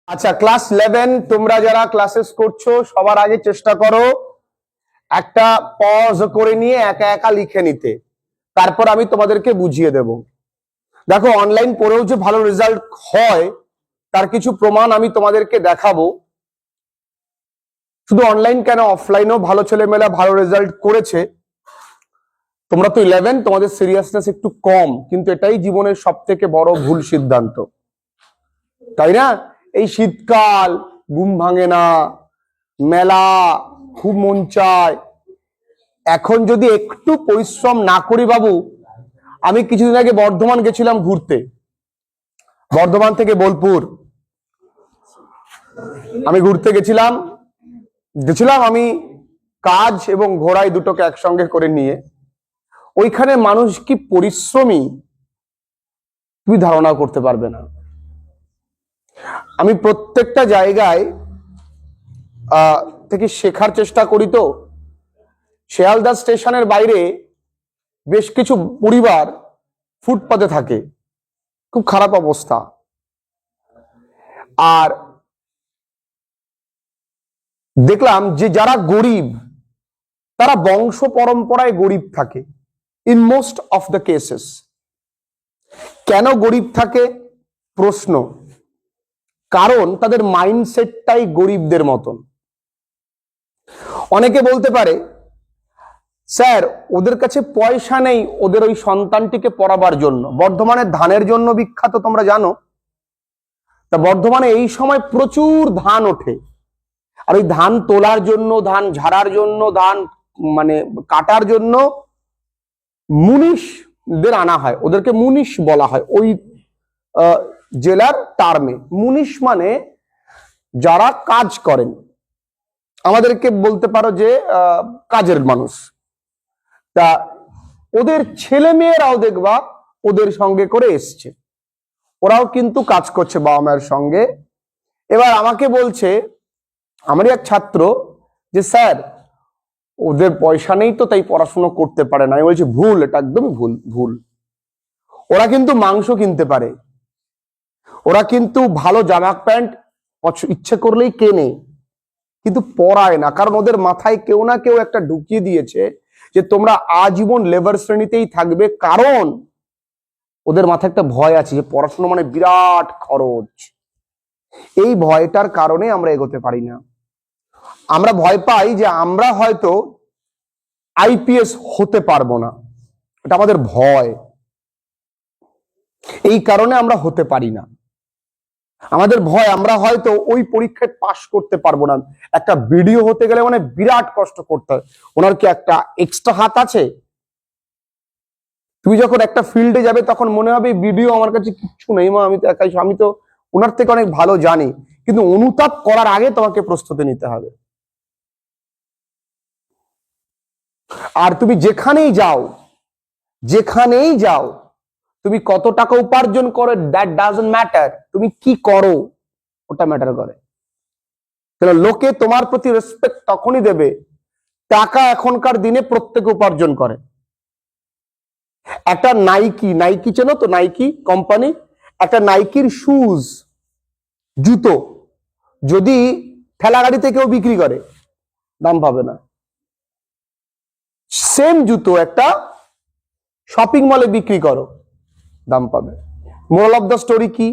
আচ্ছা, ক্লাস 11 তোমরা যারা ক্লাসেস করছো সবার আগে চেষ্টা করো একটা পজ করে নিয়ে একা একা লিখে নিতে, তারপর আমি তোমাদেরকে বুঝিয়ে দেব। দেখো, অনলাইন পড়েও যে ভালো রেজাল্ট হয় তার কিছু প্রমাণ আমি তোমাদেরকে দেখাবো। শুধু অনলাইন কেন, অফলাইনেও ভালো ছেলেমেয়েরা ভালো রেজাল্ট করেছে। তোমরা তো 11, তোমাদের সিরিয়াসনেস একটু কম, কিন্তু এটাই জীবনের সব থেকে বড় ভুল সিদ্ধান্ত, তাই না? এই শীতকাল, ঘুম ভাঙে না, মেলা খুব মন চায়, এখন যদি একটু পরিশ্রম না করি বাবু। আমি কিছুদিন আগে বর্ধমান গেছিলাম ঘুরতে, বর্ধমান থেকে বোলপুর আমি ঘুরতে গেছিলাম আমি কাজ এবং ঘোড়ায় দুটোকে একসঙ্গে করে নিয়ে। ওইখানে মানুষ কি পরিশ্রমী তুমি ধারণা করতে পারবে না। আমি প্রত্যেকটা জায়গায় থেকে শেখার চেষ্টা করি। তো শিয়ালদা স্টেশনের বাইরে বেশ কিছু পরিবার ফুটপাতে থাকে, খুব খারাপ অবস্থা। আর দেখলাম যে যারা গরিব তারা বংশ পরম্পরায় গরিব থাকে in most of the cases. কেন গরিব থাকে প্রশ্ন? কারণ তাদের মাইন্ডসেটটাই গরিবদের মতন। অনেকে বলতে পারে, স্যার ওদের কাছে পয়সা নেই ওদের ওই সন্তানটিকে পড়াবার জন্য। বর্ধমানের ধানের জন্য বিখ্যাত, তোমরা জানো। তা বর্ধমানে এই সময় প্রচুর ধান ওঠে, আর ওই ধান তোলার জন্য, ধান ঝাড়ার জন্য, ধান মানে কাটার জন্য মুনিশদের আনা হয়। ওদেরকে মুনিশ বলা হয় ওই জেলার টার্মে। মুনিশ মানে যারা কাজ করেন, আমাদেরকে বলতে পারো যে কাজের মানুষ। তা ওদের ছেলে মেয়েরাও দেখবা ওদের সঙ্গে করে এসছে, ওরাও কিন্তু কাজ করছে বাবা মায়ের সঙ্গে। এবার আমাকে বলছে আমারই এক ছাত্র যে স্যার ওদের পয়সা নেই তো তাই পড়াশুনো করতে পারে না। আমি বলছি ভুল, এটা একদমই ভুল। ভুল। ওরা কিন্তু মাংস কিনতে পারে, ওরা কিন্তু ভালো জামা প্যান্ট ইচ্ছে করলেই কেনে, কিন্তু পড়ায় না। কারণ ওদের মাথায় কেউ না কেউ একটা ঢুকিয়ে দিয়েছে যে তোমরা আজীবন লেবার শ্রেণীতেই থাকবে। কারণ ওদের মাথায় একটা ভয় আছে যে পড়াশোনা মানে বিরাট খরচ। এই ভয়টার কারণে আমরা এগোতে পারি না। আমরা ভয় পাই যে আমরা হয়তো আইপিএস হতে পারবো না, এটা আমাদের ভয়। এই কারণে আমরা হতে পারি না, আমাদের ভয় আমরা হয়তো ওই পরীক্ষায় পাশ করতে পারবো না। একটা ভিডিও হতে গেলে মানে বিরাট কষ্ট করতে হয়। ওনার কি একটা এক্সট্রা হাত আছে? তুমি যখন একটা ফিল্ডে যাবে তখন মনে হবে ভিডিও আমার কাছে কিচ্ছু নেই, মা আমি তো একাই, আমি তো ওনার থেকে অনেক ভালো জানি। কিন্তু অনুতাপ করার আগে তোমাকে প্রস্তুতি নিতে হবে। আর তুমি যেখানেই যাও তুমি কত টাকা উপার্জন করো দ্যাট ডাজন্ট ম্যাটার, তুমি কি করো ওটা ম্যাটার করে। লোকে তোমার প্রতি রেসপেক্ট তখনই দেবে, টাকা এখনকার দিনে প্রত্যেকে উপার্জন করে। একটা নাইকি চেনো তো? নাইকি কোম্পানি, একটা নাইকির শুজ, জুতো যদি ঠেলা গাড়িতে কেউ বিক্রি করে দাম পাবে না। সেম জুতো একটা শপিং মলে বিক্রি করো, দাম পাবে। মোরাল অফ দ্য স্টোরি কি?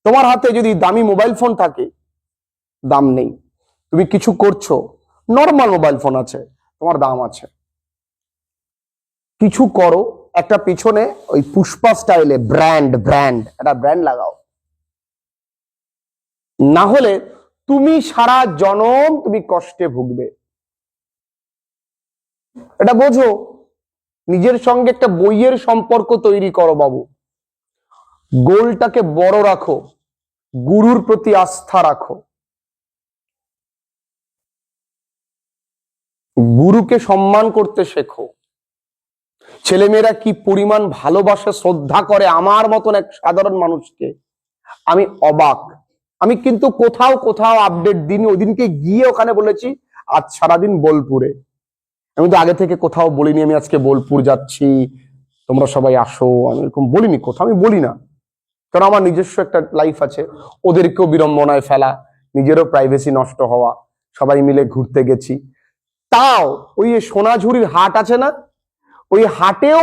তোমার হাতে যদি দামি মোবাইল ফোন থাকে দাম নেই। তুমি কিছু করছো, নর্মাল মোবাইল ফোন আছে, তোমার দাম আছে। কিছু করো, একটা পিছনে ওই পুষ্পা স্টাইলে ব্র্যান্ড একটা ব্র্যান্ড লাগাও, না হলে তুমি সারা জনম তুমি কষ্টে ভুগবে। এটা বোঝো। নিজের সঙ্গে একটা বইয়ের সম্পর্ক তৈরি করো বাবু। গোলটাকে বড় রাখো, গুরুর প্রতি আস্থা রাখো, গুরুকে সম্মান করতে শেখো। ছেলেমেয়েরা কি পরিমাণ ভালোবাসে, শ্রদ্ধা করে আমার মতন এক সাধারণ মানুষকে, আমি অবাক। আমি কিন্তু কোথাও আপডেট দিইনি। ওদিনকে গিয়ে ওখানে বলেছি আজ সারাদিন বোলপুরে। আমি তো আগে থেকে কোথাও বলিনি আমি আজকে বোলপুর যাচ্ছি, তোমরা সবাই আসো, আমি এরকম বলিনি, কোথাও আমি বলি না। কারণ আমার নিজস্ব একটা লাইফ আছে, ওদেরকেও বিড়ম্বনায় ফেলা, নিজেরও প্রাইভেসি নষ্ট হওয়া, সবাই মিলে ঘুরতে গেছি। তাও ওই সোনাঝুরির হাট আছে না, ওই হাটেও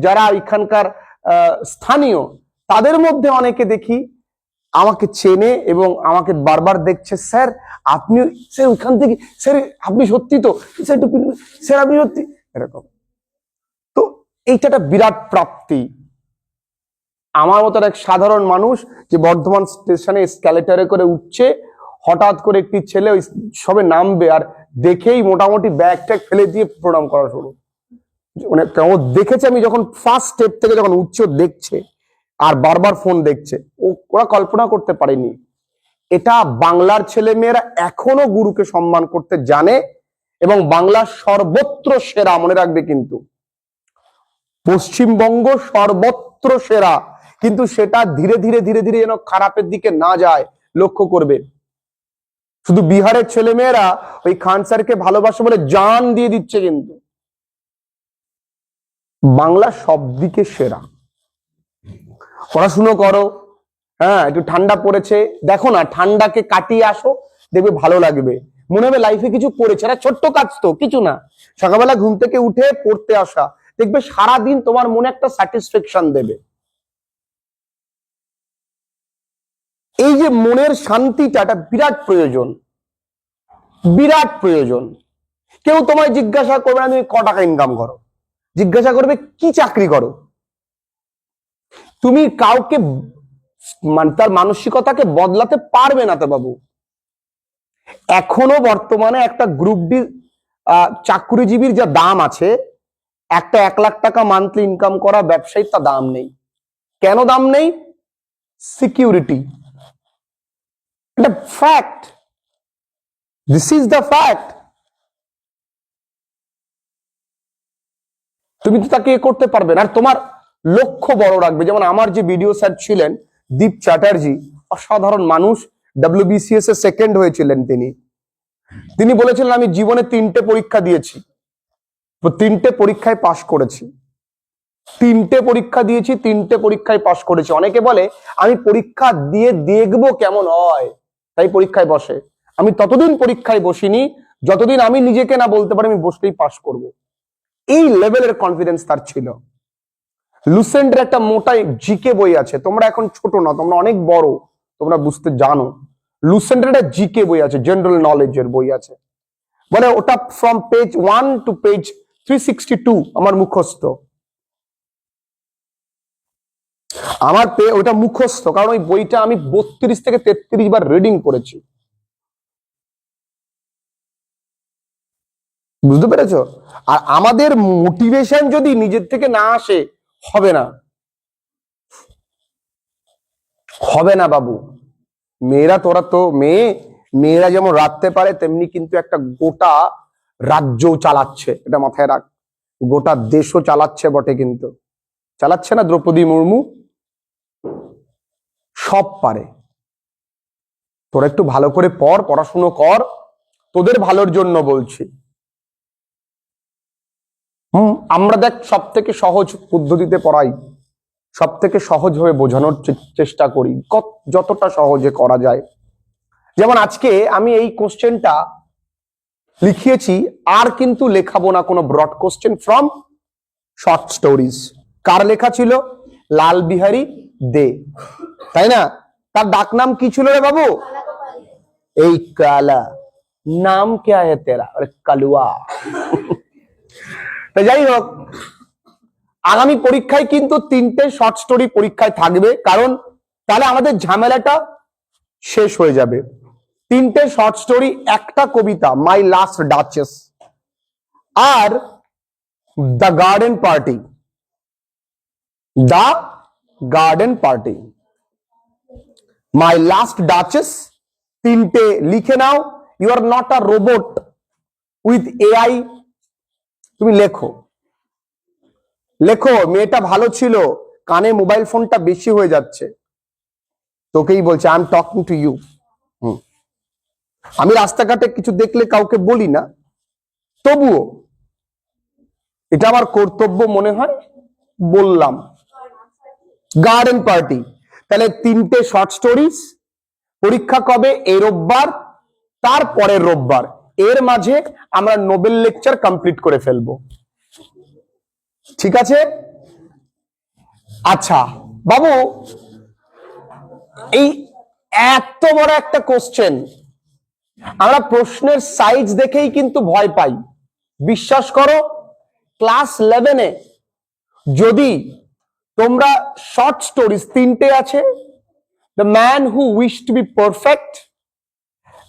যারা এখানকার স্থানীয়, তাদের মধ্যে অনেকে দেখি আমাকে চেনে এবং আমাকে বারবার দেখছে, স্যার আপনি, স্যার ওইখান থেকে, স্যার আপনি সত্যি তো, স্যার স্যার আপনি সত্যি, এরকম। তো এইটা একটা বিরাট প্রাপ্তি। আমার মতো এক সাধারণ মানুষ যে বর্ধমান স্টেশনে স্ক্যালেটারে করে উঠছে, হঠাৎ করে একটি ছেলে ওই সবে নামবে আর দেখেই মোটামুটি ব্যাগ ট্যাগ ফেলে দিয়ে প্রণাম করা শুরু, মানে ও দেখেছে আমি যখন ফার্স্ট স্টেপ থেকে যখন উঠছে দেখছে আর বারবার ফোন দেখছে, ওরা কল্পনা করতে পারেনি। এটা বাংলার ছেলে মেয়েরা এখনো গুরুকে সম্মান করতে জানে এবং বাংলার সর্বত্র সেরা, মনে রাখবে কিন্তু পশ্চিমবঙ্গ সর্বত্র সেরা, কিন্তু সেটা ধীরে ধীরে ধীরে ধীরে যেন খারাপের দিকে না যায় লক্ষ্য করবে। শুধু বিহারের ছেলে মেয়েরা ওই খান স্যারকে ভালোবাসে বলে জান দিয়ে দিচ্ছে, কিন্তু বাংলা সব দিকে সেরা। পড়াশুনো করো, হ্যাঁ একটু ঠান্ডা পড়েছে, দেখো না ঠান্ডাকে কাটিয়ে আসো, দেখবে ভালো লাগবে, মনে হবে লাইফে কিছু পড়েছে। এটা ছোট্ট কাজ তো, কিছু না, সকালবেলা ঘুম থেকে উঠে পড়তে আসা, দেখবে সারাদিন তোমার মনে একটা স্যাটিসফ্যাকশন দেবে। এই যে মনের শান্তিটা, এটা বিরাট প্রয়োজন, বিরাট প্রয়োজন। কেউ তোমায় জিজ্ঞাসা করবে না তুমি ক টাকা ইনকাম করো, জিজ্ঞাসা করবে কি চাকরি করো। তুমি কাউকে তার মানসিকতাকে বদলাতে পারবে না তো বাবু। এখনো বর্তমানে একটা গ্রুপ ডি চাকরিজীবীর যা দাম আছে, একটা 1 লাখ টাকা মান্থলি ইনকাম করা ব্যবসায়ীর তা দাম নেই। কেন দাম নেই? সিকিউরিটি। এটা fact, this is the fact. তুমি তো তাকে করতে পারবে না, আর তোমার লক্ষ্য বড় রাখবে। যেমন আমার যে ভিডিও স্যার ছিলেন দীপ চ্যাটার্জি, অসাধারণ মানুষ, WBCS এ সেকেন্ড হয়েছিলেন তিনি বলেছিলেন আমি জীবনে 3টে পরীক্ষা দিয়েছি, 3টে পরীক্ষায় পাশ করেছি, 3টে পরীক্ষা দিয়েছি, 3টে পরীক্ষায় পাশ করেছি। অনেকে বলে আমি পরীক্ষা দিয়ে দেখবো কেমন হয়, তাই পরীক্ষায় বসে। আমি ততদিন পরীক্ষায় বসিনি যতদিন আমি নিজেকে না বলতে পারি আমি বসলেই পাশ করব। এই লেভেলের কনফিডেন্স তার ছিল। লুসেন্টের একটা মোটাই জিকে বই আছে, তোমরা এখন ছোট না, তোমরা অনেক বড়, তোমরা বুঝতে জানো। লুসেন্টের একটা জিকে বই আছে, জেনারেল নলেজের বই আছে, বলে ওটা ফ্রম পেজ 1 টু পেজ 362 আমার মুখস্থ। আমার ওটা মুখস্থ, কারণ ওই বইটা আমি 32 থেকে 33 বার রিডিং করেছি। বুঝতে পেরেছো? আর আমাদের মোটিভেশন যদি নিজের থেকে না আসে, হবে না, হবে না বাবু। মেয়েরা, তোরা তো মেয়েরা যেমন রাখতে পারে, তেমনি কিন্তু একটা গোটা রাজ্যও চালাচ্ছে, এটা মাথায় রাখ। গোটা দেশও চালাচ্ছে বটে, কিন্তু চালাচ্ছে না দ্রৌপদী মুর্মু? সব পারে। তোরা একটু ভালো করে পড়াশুনো কর, তোদের ভালোর জন্য বলছি। আমরা দেখ সব থেকে সহজ পদ্ধতিতে পড়াই, সব থেকে সহজ ভাবে বোঝানোর চেষ্টা করি, যতটা সহজে করা যায়। যেমন আজকে আমি এই কোশ্চেনটা লিখিয়েছি, আর কিন্তু লেখাবো না কোনো broad question from short stories. কার লেখা ছিল? লাল বিহারী দে, তাই না? তার ডাক নাম কি ছিল রে বাবু? এই কালা। নাম ক্যা হে তেরা? আরে কালুয়া। যাই হোক, আগামী পরীক্ষায় কিন্তু 3টে শর্ট স্টোরি পরীক্ষায় থাকবে, কারণ তাহলে আমাদের ঝামেলাটা শেষ হয়ে যাবে। 3টে শর্ট স্টোরি, একটা কবিতা মাই লাস্ট ডাচেস, আর the garden party. The garden party, my last duchess, 3টে লিখে নাও। You are not a robot with AI। তুমি লেখো, লেখো। মেয়েটা ভালো ছিল, কানে মোবাইল ফোনটা বেশি হয়ে যাচ্ছে, তোকেই বলছে, I am talking to you. আমি রাস্তাঘাটে কিছু দেখলে কাউকে বলি না, তবুও এটা আমার কর্তব্য মনে হয়, বললাম। গার্ডেন পার্টি, তাহলে 3টে শর্ট স্টোরিজ, পরীক্ষা কবে? এই রোববার, তারপরের রোববার, এর মাঝে আমরা নোবেল লেকচার কমপ্লিট করে ফেলবো। ঠিক আছে? আচ্ছা বাবু, এই এত বড় একটা কোশ্চেন, আমরা প্রশ্নের সাইজ দেখেই কিন্তু ভয় পাই। বিশ্বাস করো, ক্লাস 11-এ যদি তোমরা শর্ট স্টোরিজ 3টে আছে, the man who wish to be perfect,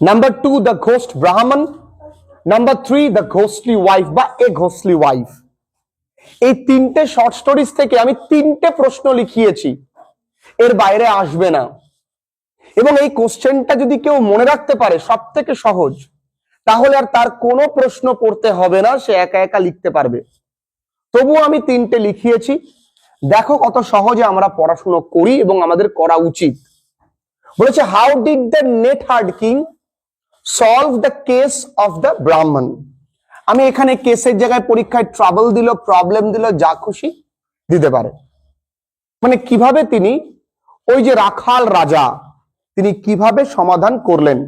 number 2 the ghost ব্রাহ্মণ, নাম্বার 3 দ্য ঘোস্টলি ওয়াইফ বা এ ঘোস্টলি ওয়াইফ, এই 3টে শর্ট স্টোরিজ থেকে আমি 3টে প্রশ্ন লিখিয়েছি, এর বাইরে আসবে না। এবং এই কোশ্চেনটা যদি কেউ মনে রাখতে পারে, সব থেকে সহজ, তাহলে আর তার কোনো প্রশ্ন পড়তে হবে না, সে একা একা লিখতে পারবে। তবুও আমি 3টে লিখিয়েছি। দেখো কত সহজে আমরা পড়াশুনো করি এবং আমাদের করা উচিত। বলেছে, হাউ ডিড দ্য নেটহার্ড king solve the case of the Brahman. আমি এখানে কেসের জায়গায় পরীক্ষায় ট্রাবল দিল, প্রবলেম দিল, যা খুশি দিতে পারে। মানে কিভাবে তিনি, ওই যে রাখাল রাজা, তিনি কিভাবে সমাধান করলেন,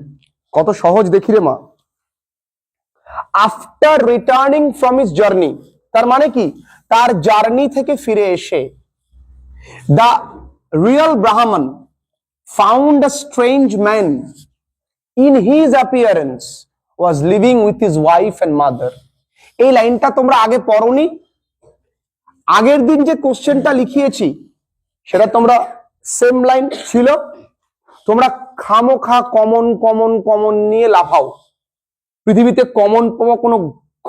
কত সহজ দেখি রে মা। After returning from his journey, তার মানে কি, তার জার্নি থেকে ফিরে এসে, দ্য রিয়েল ব্রাহ্মণ found a strange man in his appearance was living with his wife and mother. এই লাইনটা তোমরা আগে পড়োনি? আগের দিন যে কোশ্চেনটা লিখিয়েছি সেটা তোমরা সেম লাইন ছিল। তোমরা খামোখা কমন কমন কমন নিয়ে লাফাও। পৃথিবীতে কমন পাওয়া কোনো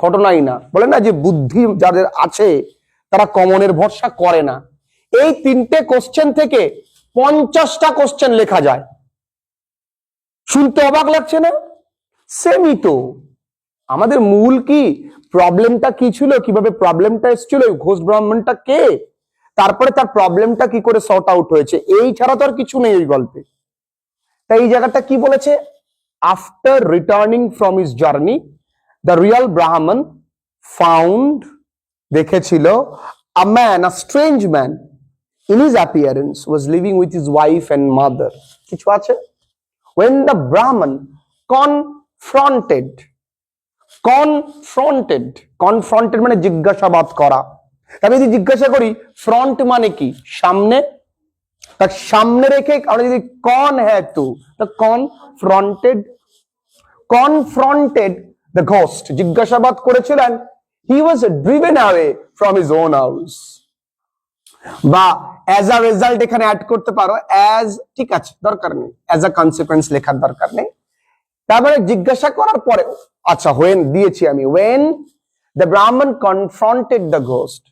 ঘটনাই না। বলে না যে বুদ্ধি যাদের আছে তারা কমনের ভরসা করে না। এই 3টে কোশ্চেন থেকে 50টা কোশ্চেন লেখা যায়। শুনতে অবাক লাগছে না? সেমই তো। আমাদের মূল কি, প্রবলেমটা কি ছিল, কিভাবে প্রবলেমটা এসেছিল, ঘোষ ব্রাহ্মণটা কে, তারপরে তার প্রবলেমটা কি করে সর্ট আউট হয়েছে, এই ছাড়া তো আর কিছু নেই ওই গল্পে। তাই এই জায়গাটা কি বলেছে, after returning from his journey the real Brahmin found, দেখেছিল, a man, a strange man in his appearance was living with his wife and mother. কিছু আছে? when the Brahman confronted মানে জিজ্ঞাসাবাদ করা। তবে যদি জিজ্ঞাসা করি ফ্রন্ট মানে কি, সামনে, তার সামনে রেখে আমরা যদি কন হ্যাঁ তু, তো confronted the ghost, জিজ্ঞাসাবাদ করেছিলেন, he was driven away from his own house। বা as a result এখানে অ্যাড করতে পারো, as, ঠিক আছে, দরকার নেই, as a consequence লেখার দরকার নেই। তারপরে জিজ্ঞাসা করার পরে, আচ্ছা when দিয়েছি আমি, when the Brahman confronted the ghost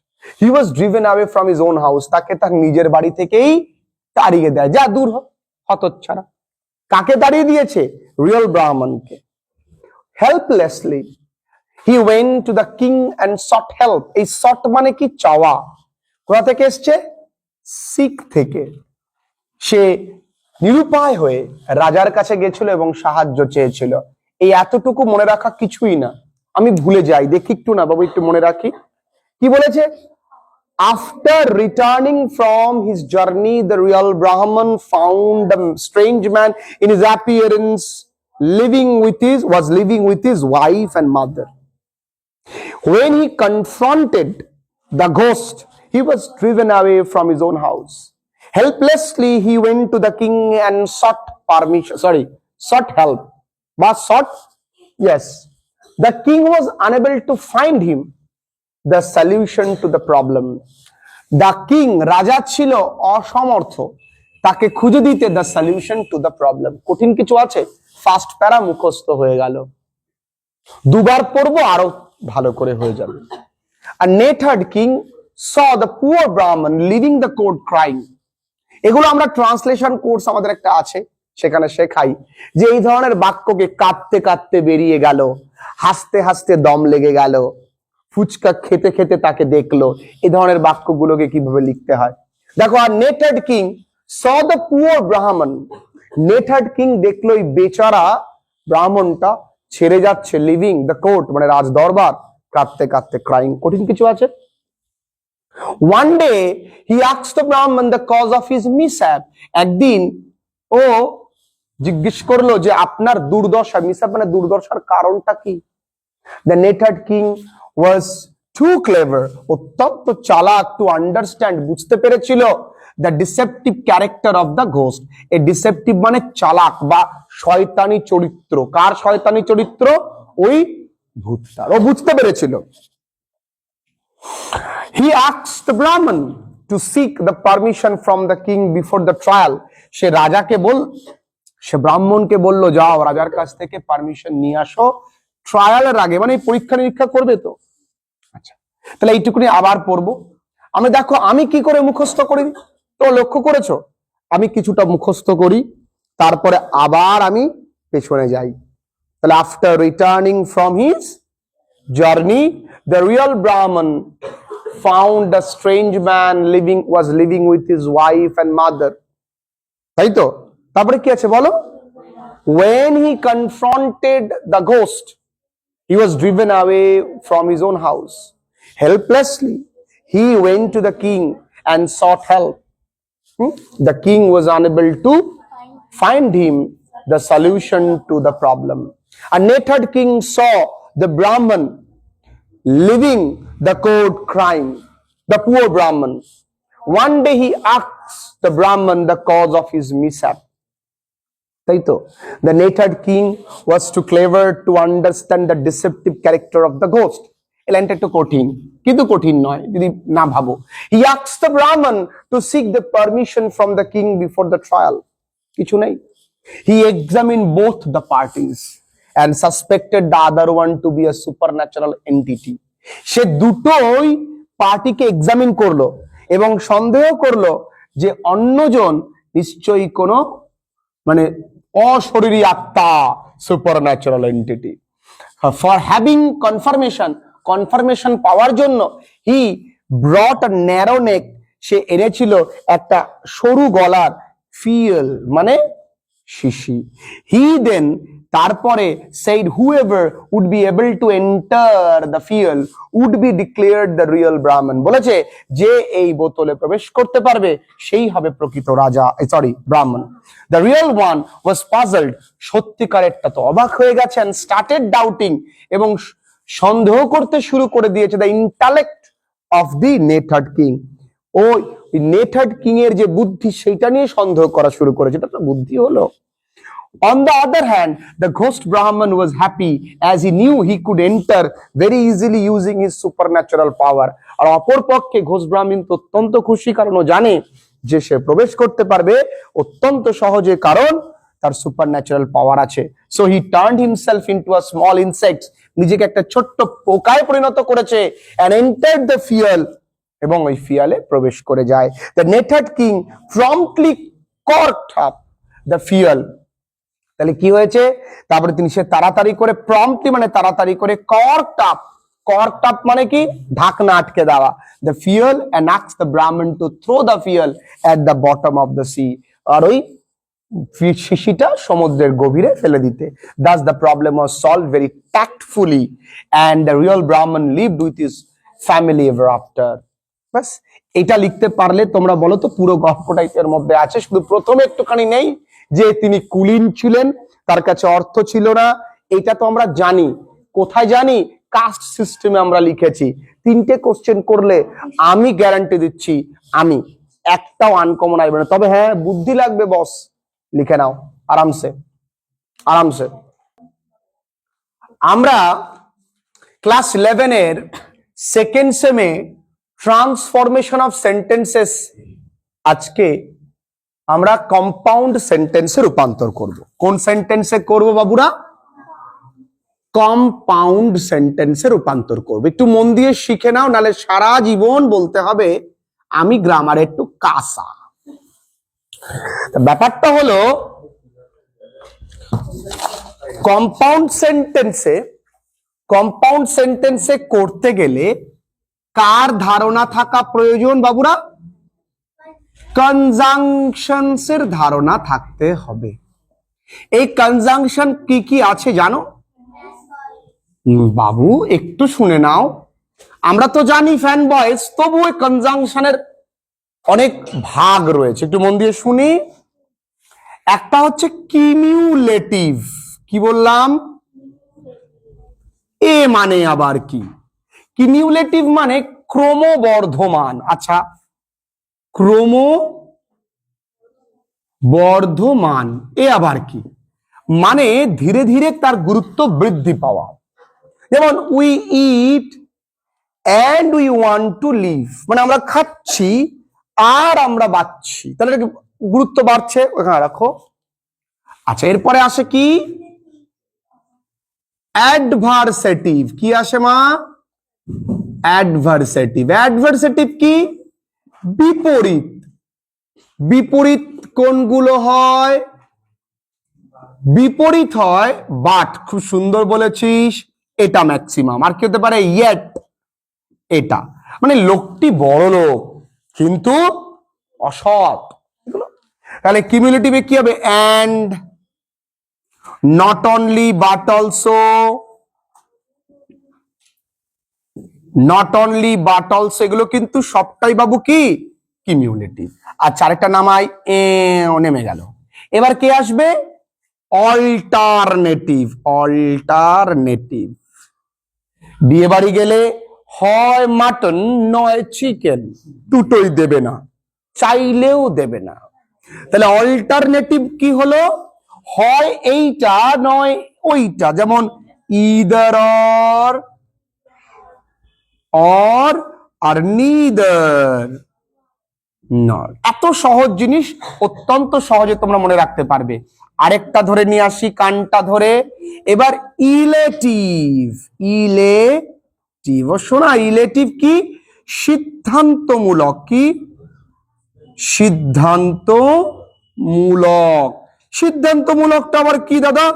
he was driven away from his own house, তাকে তার নিজের বাড়ি থেকেই তাড়িয়ে দেয়, যা দূর হ, হতচ্ছাড়া। কাকে তাড়িয়ে দিয়েছে? রিয়েল ব্রাহ্মণকে। helplessly he went to the king and sought help। এই sought মানে কি, চাওয়া। কোথা থেকে এসছে? সিক থেকে। সে নিরুপায় হয়ে রাজার কাছে গেছিল এবং সাহায্য চেয়েছিল। এই এতটুকু মনে রাখা কিছুই না, আমি ভুলে যাই, দেখি একটু না বাবু, একটু মনে রাখি। কি বলেছে? After returning from his journey the real ব্রাহ্মণ found a strange man in his appearance was living with his wife and mother. When he confronted the ghost, he was driven away from his own house. Helplessly, he went to the king and sought help. But yes. The king was unable to find him the solution to the problem. The king, রাজা ছিল অসমর্থ তাকে খুঁজে দিতে the solution to the problem। কঠিন কিছু আছে, first প্যারা মুখস্থ হয়ে গেল, দুবার পড়বো আরো ভালো করে হয়ে যাবে। A nettled king saw the poor Brahman leaving the court crying। এগুলো আমরা ট্রান্সলেশন কোর্স আমাদের একটা আছে, সেখানে শেখাই যে এই ধরনের বাক্যকে কাঁদতে কাঁদতে বেরিয়ে গেল, হাসতে হাসতে দম লেগে গেল, ফুচকা খেতে খেতে তাকে দেখলো, এই ধরনের বাক্যগুলোকে কিভাবে লিখতে হয় দেখো। আর নেটেড king saw the poor Brahman, নেটেড কিং দেখলো এই বেচারা ব্রাহ্মণটা ছেড়ে যাচ্ছে, লিভিং দ্য কোর্ট মানে রাজ দরবার, কাঁদতে কাঁদতে ক্রাইং। কঠিন কিছু আছে? One day he asked the Brahman the cause of his mishap. একদিন ও জিজ্ঞেস করলো যে আপনার দুর্দশা, মিসহ্যাপ মানে দুর্দশার কারণটা কি? The Netherd king was too clever, অত্যন্ত চালাক, to understand, বুঝতে পেরেছিল the deceptive character of the ghost. এই ডিসেপটিভ মানে চালাক বা শয়তানি চরিত্র। কার শয়তানি চরিত্র? ওই ভূতটার। ও বুঝতে পেরেছিল। He asked the Brahman to seek the permission from the king before the trial. সে রাজাকে সে ব্রাহ্মণকে বলল, যাও রাজার কাছ থেকে পারমিশন নিয়ে আসো ট্রায়ালের আগে, মানে পরীক্ষা নিরীক্ষা করবে তো। আচ্ছা, তাহলে এইটুকুনি আবার পড়বো। আমি দেখো আমি কি করে মুখস্থ করি, তো লক্ষ্য করেছো আমি কিছুটা মুখস্থ করি, তারপরে আবার আমি পেছনে যাই। তাহলে after returning from his journey, the real Brahman found a strange man was living with his wife and mother. তাই তো, তারপরে কি আছে বলো? When he confronted the ghost, he was driven away from his own house. Helplessly, he went to the king and sought help. The king was unable to find him the solution to the problem. A Netherd king saw the Brahman living the court crime, the poor Brahman. One day he asked the Brahman the cause of his mishap. Taito, the Netherd king was too clever to understand the deceptive character of the ghost. এই লাইনটা একটু কঠিন, কিন্তু কঠিন নয় যদি না ভাবো। He asked the Brahman to seek the permission from the king before the trial. কিছু নেই। He examined both the parties and suspected the other one to be a supernatural entity. সে দুটোই পার্টিকে এক্সামিন করলো এবং সন্দেহ করলো যে অন্যজন নিশ্চয়ই কোনো মানে অশরীরী আত্মা, supernatural entity. For having confirmation পাওয়ার জন্য হি ব্রট আ ন্যারো নেক, সে এনেছিল একটা সরু গলার ফিয়েল মানে শিশি। হি দেন তারপরে said whoever would be able to enter the field would be declared the real Brahman. বলেছে যে এই বোতলে প্রবেশ করতে পারবে সেই হবে প্রকৃত রাজা, ব্রাহ্মণ। The real one was puzzled, সত্যিকারেরটা তো অবাক হয়ে গেছে, and started doubting, এবং সন্দেহ করতে শুরু করে দিয়েছে the intellect of the Netherd king. ওই Netherd king এর যে বুদ্ধি সেইটা নিয়ে সন্দেহ করা শুরু করেছে, এটা তো বুদ্ধি হলো। On the other hand, the ghost Brahman was happy as he knew he could enter very easily using his supernatural power. আর অপর পক্ষে ঘোষ ব্রাহ্মণ তো অত্যন্ত খুশি, কারণ ও জানে যে সে প্রবেশ করতে পারবে অত্যন্ত সহজে, কারণ তার সুপারন্যাচারাল পাওয়ার আছে। So he turned himself into a small insect, নিজেকে একটা ছোট্ট পোকায় পরিণত করেছে, and entered the field, এবং ওই ফিয়ালে প্রবেশ করে যায়। The Netherd king promptly corked up the field. তাহলে কি হয়েছে? তারপরে তিনি সে তাড়াতাড়ি করে, প্রম্পটলি মানে তাড়াতাড়ি করে, কর্কড আপ মানে কি? ঢাকনা আটকে দেওয়া, the fuel, and asked the Brahman to throw the fuel at the bottom of the sea, আর ওই শিশিটা সমুদ্রের গভীরে ফেলে দিতে। Thus the problem was solved very tactfully, and the real Brahman lived with his family ever after. বাস এটা লিখতে পারলে তোমরা বলো তো পুরো গল্পটাই এর মধ্যে আছে, শুধু প্রথমে একটুখানি নেই যে তিনি কুলীন ছিলেন, তার কাছে অর্থ ছিল না, এটা তো আমরা জানি। কোথায় জানি? কাস্ট সিস্টেমে আমরা লিখেছি। তিনটে কোশ্চেন করলে আমি গ্যারান্টি দিচ্ছি আমি একটাও আনকমন আসবে না। তবে হ্যাঁ, বুদ্ধি লাগবে বস, লিখে নাও আরামসে আরামসে। আমরা ক্লাস 11 এর সেকেন্ড সেমে ট্রান্সফরমেশন অফ সেন্টেন্সেস আজকে আমরা কম্পাউন্ড সেন্টেন্সে রূপান্তর করব। কোন সেন্টেন্সে করব বাবুরা? কম্পাউন্ড সেন্টেন্সে রূপান্তর করব। একটু মন দিয়ে শিখে নাও, নালে সারা জীবন বলতে হবে আমি গ্রামারে একটু কাঁচা। ব্যাপারটা হলো কম্পাউন্ড সেন্টেন্সে করতে গেলে কার ধারণা থাকা প্রয়োজন বাবুরা? কনজাংশনসের ধারণা থাকতে হবে। এই কনজাংশন কি কি আছে জানো বাবু? একটু শুনে নাও। আমরা তো জানি ফ্যান বয়েজ, তবু ওই কনজাংশনের অনেক ভাগ রয়েছে, একটু মন দিয়ে শুনি। একটা হচ্ছে কিমিউলেটিভ, কি বললাম? এ মানে আবার কি? কিমিউলেটিভ মানে ক্রমবর্ধমান। আচ্ছা, ক্রমবর্ধমান এ আবার কি? মানে ধীরে ধীরে তার গুরুত্ব বৃদ্ধি পাওয়া। যেমন we eat and we want to live, মানে আমরা খাচ্ছি আর আমরা বাঁচছি, তাহলে গুরুত্ব বাড়ছে, ওখানে রাখো। আচ্ছা, এরপরে আসে কি? অ্যাডভার্সেটিভ। কি আসে মা? অ্যাডভার্সেটিভ। অ্যাডভার্সেটিভ কি? বিপরীত। বিপরীত কোনগুলো হয়? বিপরীত হয় বাট, খুব সুন্দর বলেছিস, এটা ম্যাক্সিমাম। আর কি হতে পারে? ইয়েট, এটা মানে লোকটি বড় লোক কিন্তু অসৎ। তাহলে কিমিউলেটিভে কি হবে? And, not only, but also, not only but also, এগুলো কিন্তু সবটাই বাবু কি? কিমিউলেটিভ। আচ্ছা, আরেকটা নামাই, নেমে গেল। এবার কে আসবে? অল্টারনেটিভ। অল্টারনেটিভ, বিয়ে বাড়ি গেলে হয় মাটন নয় চিকেন, দুটোই দেবে না, চাইলেও দেবে না। তাহলে অল্টারনেটিভ কি হলো? হয় এইটা নয় ওইটা, যেমন ইদার অর আর নিদার নট। এত সহজ জিনিস অত্যন্ত সহজে তোমরা মনে রাখতে পারবে। আরেকটা ধরে নিয়ে আসি, কানটা ধরে। এবার ইলেটিভ। ইলেটিভ, ও শোনা, ইলেটিভ কি? সিদ্ধান্তমূলক। কি? সিদ্ধান্তমূলক। সিদ্ধান্তমূলকটা আবার কি দাদা?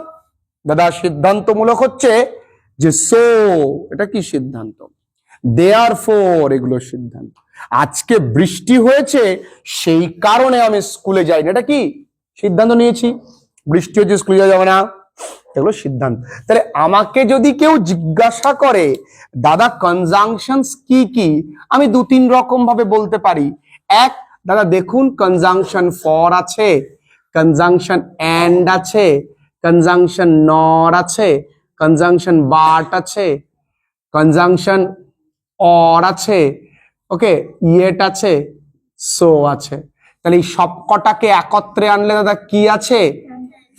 দাদা সিদ্ধান্তমূলক হচ্ছে যে সো, এটা কি সিদ্ধান্ত, দেয়ারফর, এগুলো সিদ্ধান্ত। আজকে বৃষ্টি হয়েছে সেই কারণে আমি স্কুলে যাইনি, এটা কি? সিদ্ধান্ত নিয়েছি। বৃষ্টি হচ্ছে, স্কুলে যাওয়া যাবে না, এগুলো সিদ্ধান্ত। তাহলে আমাকে যদি কেউ জিজ্ঞাসা করে দাদা কনজাংশনস কি কি, আমি দু তিন রকম ভাবে বলতে পারি। এক, দাদা দেখুন কনজাংশন ফর আছে, কনজাংশন অ্যান্ড আছে, কনজাংশন নর আছে, কনজাংশন বাট আছে, কনজাংশন অর আছে, ওকে, ইয়েট আছে, সো আছে। তাহলে এই সবকটাকে একত্রে আনলে দাদা কি আছে?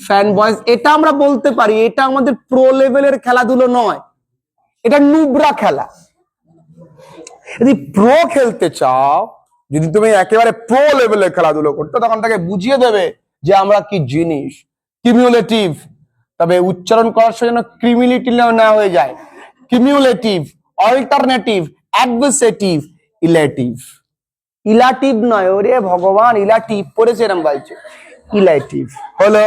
Fan boys. এটা আমরা বলতে পারি এটা আমাদের প্রো লেভেলের খেলাধুলো নয়, এটা নুবরা খেলা। যদি প্রো খেলতে চাও, যদি তুমি একেবারে প্রো লেভেলের খেলাধুলো করতে, তখন তাকে বুঝিয়ে দেবে যে আমরা কি জিনিস। কিমিউলেটিভ, তবে উচ্চারণ করার সময় যেন ক্রিমিলিটি না হয়ে যায়। কিমিউলেটিভ, অল্টারনেটিভ, অ্যাডভার্সেটিভ, ইলেটিভ। ইলাটিভ নয়, ওরে ভগবান, ইলাটিভ পড়েছে এরম বলছে, ইলেটিভ হলো।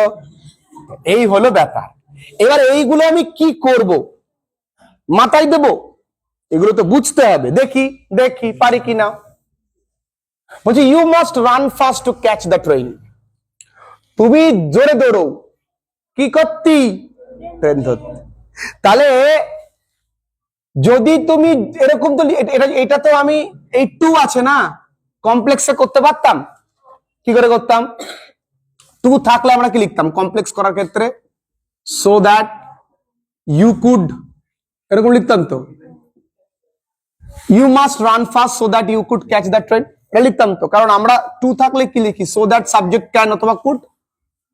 এই হলো ব্যাপার। এবার এইগুলো আমি কি করব? মাথায় দেব? এগুলো তো বুঝতে হবে। দেখি দেখি পারি কিনা। বলছি you must run fast to catch the train. তুমি জোরে দৌড়ো, কি করতি? ট্রেন ধরতে। তাহলে যদি তুমি এরকম, তো এটা তো আমি এই টু আছে না, কমপ্লেক্সে করতে পারতাম। কি করে করতাম? টু থাকলে আমরা কি লিখতাম কমপ্লেক্স করার ক্ষেত্রে? সো দ্যাট ইউ কুড, এরকম লিখতাম তো। You must run fast so that you could catch the train, এটা লিখতাম তো। কারণ আমরা টু থাকলে কি লিখি? সো দ্যাট সাবজেক্ট ক্যান অথবা কুড,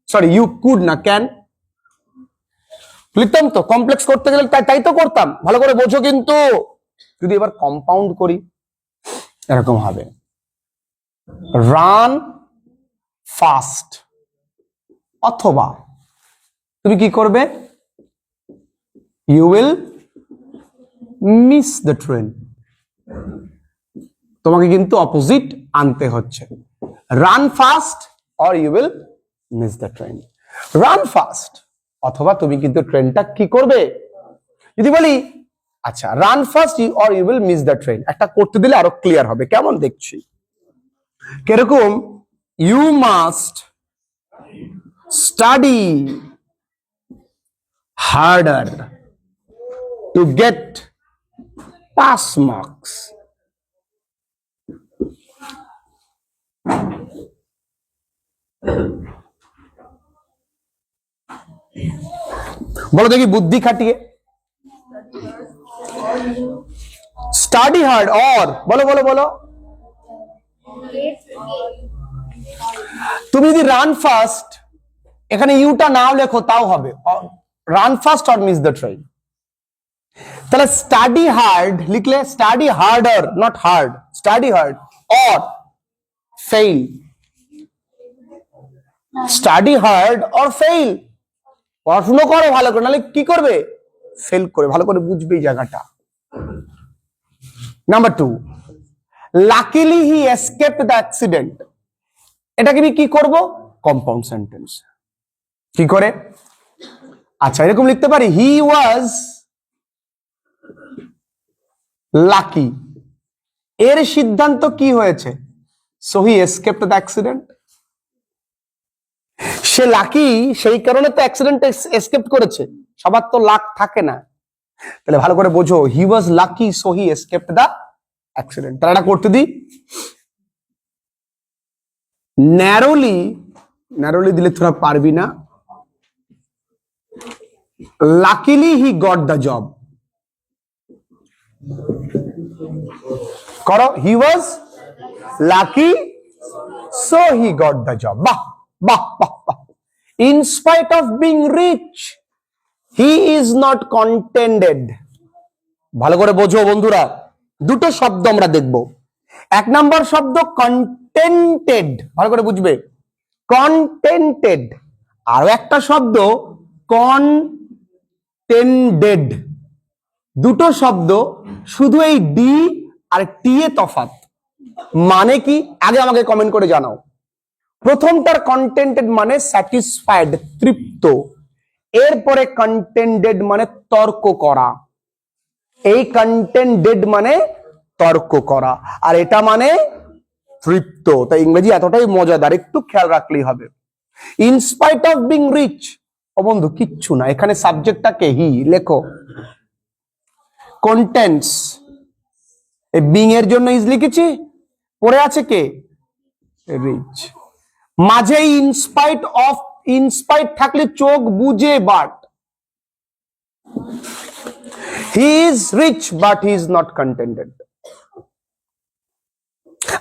সরি ইউ কুড না ক্যান লিখতাম তো। কমপ্লেক্স করতে গেলে তাই তো করতাম, ভালো করে বোঝো কিন্তু। যদি এবার কম্পাউন্ড করি, এরকম হবে, রান ফাস্ট, অথবা তুমি কি করবে? You will miss the train. তোমাকে কিন্তু অপোজিট আনতে হচ্ছে, run fast or you will miss the train. Run fast অথবা তুমি কিন্তু ট্রেনটা কি করবে। যদি বলি আচ্ছা run fast or you will miss the train, একটা করতে দিলে আরো ক্লিয়ার হবে। কেমন দেখছি? কিরকম? You must study harder to get pass marks. বলো দেখি বুদ্ধি খাটিয়ে। স্টাডি হার্ড অর, বলো বলো বলো। তুমি যদি রান ফাস্ট, এখানে ইউটা নাও লেখো তাও হবে, run fast or miss the train. তাহলে স্টাডি হার্ড লিখলে study harder, not hard, study hard or fail. Study hard or fail, পড়াশুনো করো ভালো করে, নাহলে কি করবে, ফেল করে। ভালো করে বুঝবে এই জায়গাটা। Number 2, luckily he escaped the accident. এটাকে আমি কি করব, কম্পাউন্ড সেন্টেন্স। কি করে, আচ্ছা এরকম লিখতে পারি, হি ওয়াজ লাকি। এর সিদ্ধান্ত কি হয়েছে, so he escaped the accident. Say lucky, সেই কারণে তো অ্যাক্সিডেন্ট এসকেপ করেছে। সবার তো লাক থাকে না। তাহলে ভালো করে বোঝো, he was lucky so he escaped the accident. তাহলে এটা করতে দিই, ন্যারোলি, ন্যারোলি দিলে তোরা পারবি না। Luckily he got the job. করো, he was lucky so he got the job. বাহ বাহ বাহ বাহ। In spite of being rich he is not contented. ভালো করে বোঝো বন্ধুরা, দুটো শব্দ আমরা দেখব। এক নম্বর শব্দ কন্টেন্টেড, ভালো করে বুঝবে, কন্টেন্টেড। আরো একটা শব্দ কনটেন্ডেড। দুটো শব্দ, শুধু এই ডি আর টি এ তফাৎ। মানে কি, আগে আমাকে কমেন্ট করে জানাও। প্রথমটার কন্টেন্টেড মানে স্যাটিসফাইড, তৃপ্ত। এরপরে কন্টেন্টেড মানে তর্ক করা। এই কন্টেন্টেড মানে তর্ক করা, আর এটা মানে তৃপ্ত। তাই ইংরেজি এতটাই মজাদার, একটু খেয়াল রাখলেই হবে। ইনস্পাইট অফ বিং রিচ, ও বন্ধু কিচ্ছু না, এখানে সাবজেক্টটাকে হি লেখো। কন্টেন্টস, এই বিং এর জন্য ইজ লিখেছি, পড়ে আছে কে, রিচ। মাঝে ইনস্পাইট অফ, ইনস্পাইট থাকলে চোখ বুঝে, but he is rich but he is not contented.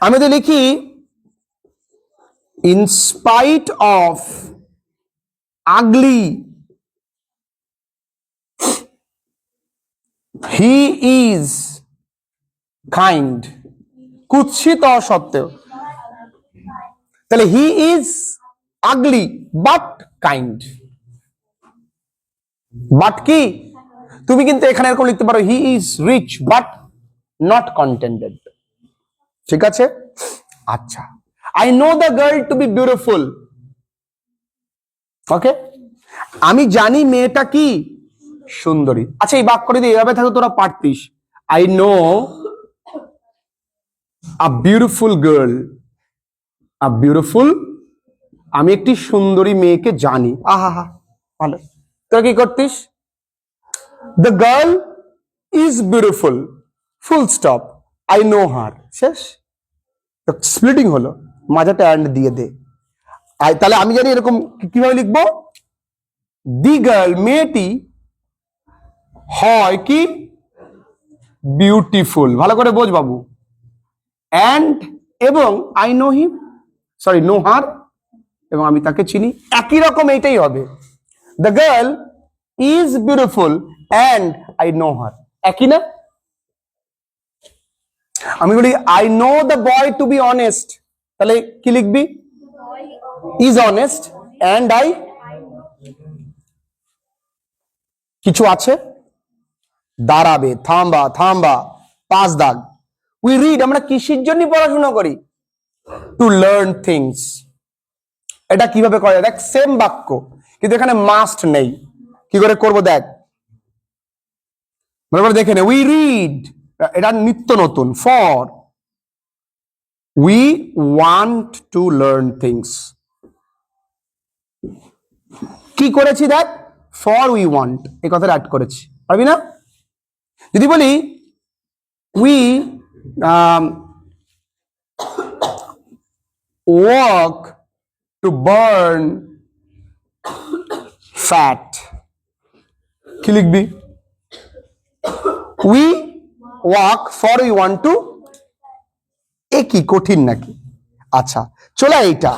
আমি তো লিখি in spite of ugly he is kind, কুৎসিত সত্ত্বেও। তাহলে he is ugly but kind, but কি, তুমি কিন্তু এখানে এরকম লিখতে পারো, he is rich but not contented। ঠিক আছে, আচ্ছা। I know the girl to be beautiful, ওকে, আমি জানি মেয়েটা কি, সুন্দরী। আচ্ছা এই বাক্যটা যদি এভাবে থাকতো তোরা পারতিস, I know a beautiful girl, a beautiful, আমি একটি সুন্দরী মেয়েকে জানি। আহা হা, ভালো। তোরা কি করতিস, the girl is beautiful, full stop, I know her, শেষ। স্প্লিটিং হলো, মাঝাটা অ্যান্ড দিয়ে দে। তাহলে আমি জানি এরকম কিভাবে লিখবো, দি গার্ল, মেয়েটি হয় কি, বিউটিফুল। ভালো করে বোঝ বাবু। অ্যান্ড, এবং I know him, sorry know her, এবং আমি তাকে চিনি। একই রকম এইটাই হবে, the girl is beautiful and I know her, একই না। আমি বলি I know the boy to be honest, তাহলে কি লিখবি, ইজ অনেস্ট অ্যান্ড আই, কিছু আছে, দাঁড়াবে, থামবা, থামবা, পাঁচ দাগ। উই রিড, আমরা কিসের জন্য পড়াশোনা করি, টু লার্ন থিংস। এটা কিভাবে করা যায়, দেখ সেম বাক্য কিন্তু এখানে মাস্ট নেই। কি করে করব দেখ, বরাবর দেখে নে। উই রিড, এটা নিত্য নতুন। For we want to learn things. কি করেছি দেখ, ফর উই ওয়ান্ট, এই কথাটা অ্যাড করেছি, পারবি না। যদি বলি we work to burn fat কি লিখবি we work for we want to এ কি কঠিন নাকি আচ্ছা চলো এইটা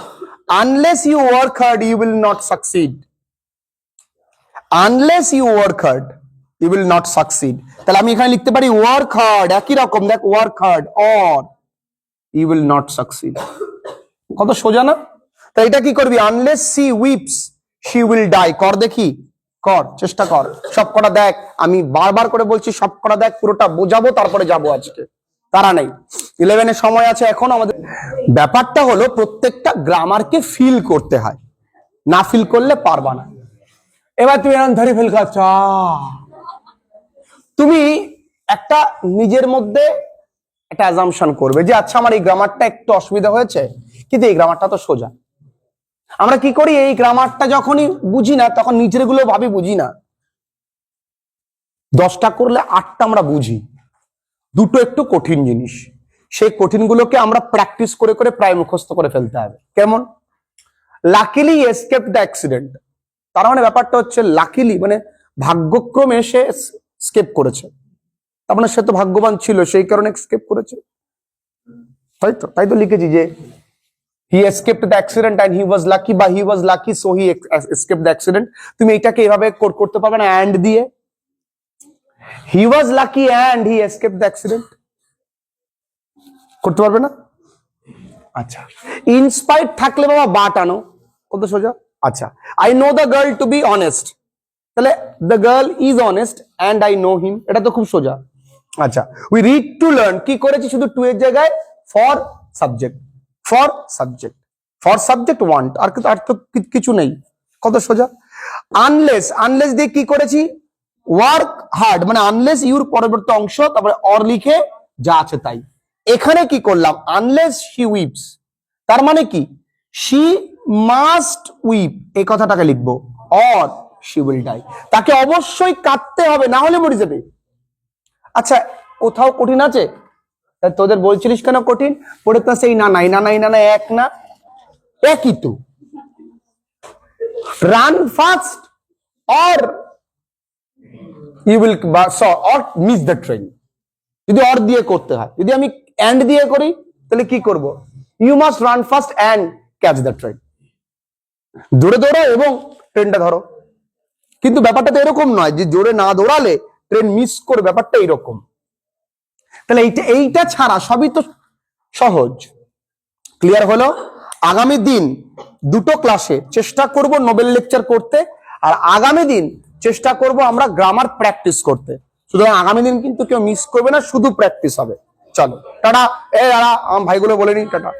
unless you work hard you will not succeed unless you work hard you will not succeed তাহলে আমি এখানে লিখতে পারি work hard একই রকম দেখ work hard or you will not succeed কত সোজা না তাই এটা কি করবি unless she weeps she will die কর দেখি কর চেষ্টা কর সব কটা দেখ আমি বারবার করে বলছি সব কটা দেখ পুরোটা বোঝাবো তারপরে যাবো আজকে তারা নেই 11 এর সময় আছে এখন আমাদের ব্যাপারটা হলো প্রত্যেকটা গ্রামারকে ফিল করতে হয় না ফিল করলে পারবা না এবার তুমি এরকম ধরে ফেল খাচ্ছ তুমি একটা নিজের মধ্যে একটা অ্যাজাম্পশন করবে যে আচ্ছা আমার এই গ্রামারটা একটু অসুবিধা হয়েছে কিন্তু এই গ্রামারটা তো সোজা আমরা কি করি এই গ্রামারটা যখনই বুঝি না তখন নিচের গুলো ভাবি বুঝি না 10টা করলে 8টা আমরা বুঝি দুটো একটু কঠিন জিনিস সেই কঠিন গুলোকে আমরা প্র্যাকটিস করে করে প্রায় মুখস্থ করে ফেলতে হবে কেমন লাকিলি এসকেপ দ্য অ্যাক্সিডেন্ট তার মানে ব্যাপারটা হচ্ছে লাকিলি মানে ভাগ্যক্রমে সে স্কেপ করেছে তার মানে সে তো ভাগ্যবান ছিল সেই কারণে স্কেপ করেছে তাই তো লিখেছি যে he escaped the accident and he was lucky বা he was lucky so he escaped the accident তুমি এটাকে এভাবে করতে পারবে না and দিয়ে he was lucky and he escaped the accident করতে পারবে না আচ্ছা ইনস্পায়ার্ড থাকলে বাবা বাট আনো কত সোজা আচ্ছা I know the girl to be honest তাহলে the girl is honest and I know him এটা তো খুব সোজা আচ্ছা we read to learn কি করেছি শুধু to এর জায়গায় for subject want আর তো কিছু নেই কত সোজা unless দিয়ে কি করেছি work hard মানে unless ইউর পরবর্তী অংশ তারপরে or লিখে যা আছে তাই এখানে কি করলাম unless she weeps তার মানে কি she must weep এই কথাটাকে লিখবো or she will die তাকে অবশ্যই কাঁদতে হবে না হলে মরে যাবে আচ্ছা কোথাও কঠিন আছে তোদের বলছিলিস কেন কঠিন পড়ে তো সেই না এক না একই তো run fast or you will or miss the train যদি or দিয়ে করতে হয় যদি আমি and দিয়ে করি তাহলে কি করব you must run fast and catch the train জোরে দৌড়াও এবং ট্রেনটা ধরো কিন্তু ব্যাপারটা তো এরকম নয় যে জোরে না দৌড়ালে ট্রেন মিস করে ব্যাপারটা এরকম তাহলে এইটা ছাড়া সবই তো সহজ ক্লিয়ার হলো আগামী দিন দুটো ক্লাসে চেষ্টা করব নোবেল লেকচার করতে আর আগামী দিন চেষ্টা করব আমরা গ্রামার প্র্যাকটিস করতে সুতরাং আগামী দিন কিন্তু কেউ মিস করবে না শুধু প্র্যাকটিস হবে চলো টাটা আমার ভাইগুলো বলে নি টাটা